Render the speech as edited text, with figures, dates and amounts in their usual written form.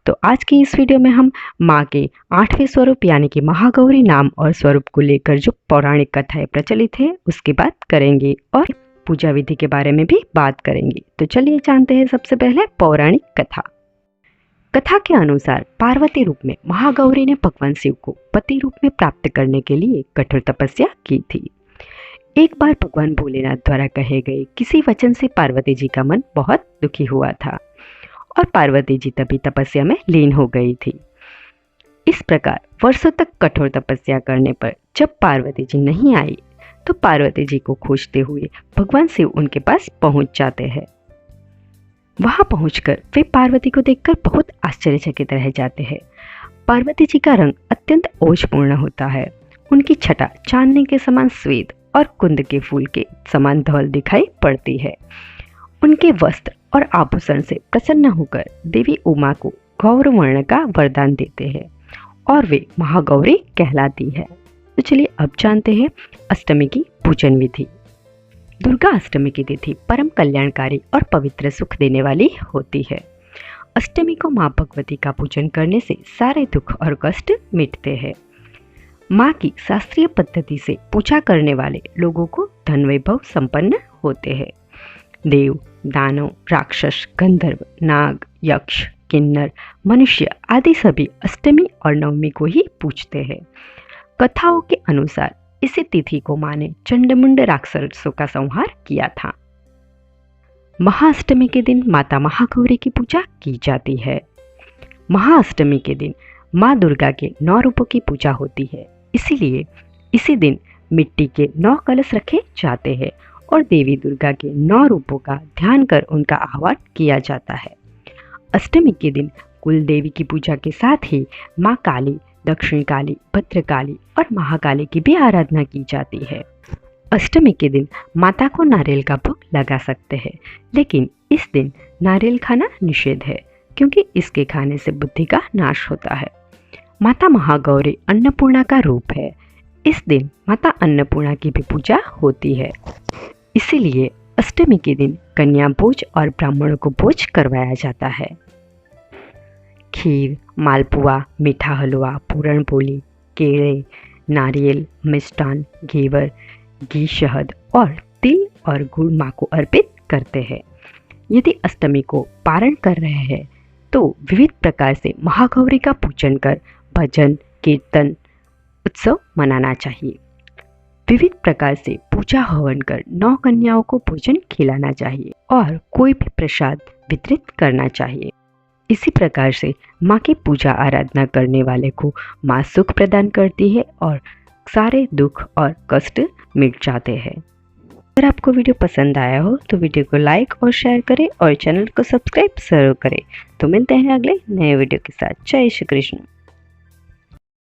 तो आज की इस वीडियो में हम माँ के 8वें स्वरूप यानी कि महागौरी नाम और स्वरूप को लेकर जो पौराणिक कथाएं प्रचलित है उसकी बात करेंगे और पूजा विधि के बारे में भी बात करेंगे। तो चलिए जानते हैं सबसे पहले पौराणिक कथा। कथा के अनुसार पार्वती रूप में महागौरी ने भगवान शिव को पति रूप में प्राप्त करने के लिए कठोर तपस्या की थी। एक बार भगवान भोलेनाथ द्वारा कहे गए किसी वचन से पार्वती जी का मन बहुत दुखी हुआ था और पार्वती जी तभी तपस्या में लीन हो गई थी। इस प्रकार वर्षों तक कठोर तपस्या करने पर जब पार्वती जी नहीं आई तो पार्वती जी को खोजते हुए भगवान शिव उनके पास पहुंच जाते हैं। वहां पहुंचकर वे पार्वती को देखकर बहुत आश्चर्यचकित रह जाते हैं। पार्वती जी का रंग अत्यंत ओजपूर्ण होता है। उनकी छटा चांदनी के समान श्वेत और कुंद के फूल के समान धवल दिखाई पड़ती है। उनके वस्त्र और आभूषण से प्रसन्न होकर देवी उमा को गौर वर्ण का वरदान देते हैं और वे महागौरी कहलाती है। तो चलिए अब जानते हैं अष्टमी की पूजन विधि। दुर्गा अष्टमी की तिथि परम कल्याणकारी और पवित्र सुख देने वाली होती है। अष्टमी को माँ भगवती का पूजन करने से सारे दुख और कष्ट मिटते हैं। माँ की शास्त्रीय पद्धति से पूजा करने वाले लोगों को धन वैभव संपन्न होते हैं। देव, दानव, राक्षस, गंधर्व, नाग, यक्ष, किन्नर, मनुष्य आदि सभी अष्टमी और नवमी को ही पूजते हैं। कथाओं के अनुसार इसी तिथि को माँ ने चंडमुंड राक्षसों का संहार किया था। महाअष्टमी के दिन माता महागौरी की पूजा की जाती है। महाअष्टमी के दिन माँ दुर्गा के 9 रूपों की पूजा होती है। इसीलिए इसी दिन मिट्टी के 9 कलश रखे जाते हैं और देवी दुर्गा के 9 रूपों का ध्यान कर उनका आह्वान किया जाता है। अष्टमी के दिन कुल देवी की पूजा के साथ ही माँ काली, दक्षिण काली, भद्रकाली और महाकाली की भी आराधना की जाती है। अष्टमी के दिन माता को नारियल का भोग लगा सकते हैं, लेकिन इस दिन नारियल खाना निषेध है क्योंकि इसके खाने से बुद्धि का नाश होता है। माता महागौरी अन्नपूर्णा का रूप है। इस दिन माता अन्नपूर्णा की भी पूजा होती है। इसीलिए अष्टमी के दिन कन्या भोज और ब्राह्मणों को भोज करवाया जाता है। खीर, मालपुआ, मीठा हलवा, पूरण पोली, केले, नारियल, मिष्टान, घेवर, घी, शहद और तिल और गुड़ माँ को अर्पित करते हैं। यदि अष्टमी को पारण कर रहे हैं तो विविध प्रकार से महागौरी का पूजन कर भजन, कीर्तन, उत्सव मनाना चाहिए। विविध प्रकार से पूजा हवन कर 9 कन्याओं को भोजन खिलाना चाहिए और कोई भी प्रसाद वितरित करना चाहिए। इसी प्रकार से माँ की पूजा आराधना करने वाले को माँ सुख प्रदान करती है और सारे दुख और कष्ट मिट जाते हैं। अगर आपको वीडियो पसंद आया हो तो वीडियो को लाइक और शेयर करें और चैनल को सब्सक्राइब जरूर करें। तो मिलते हैं अगले नए वीडियो के साथ। जय श्री कृष्ण।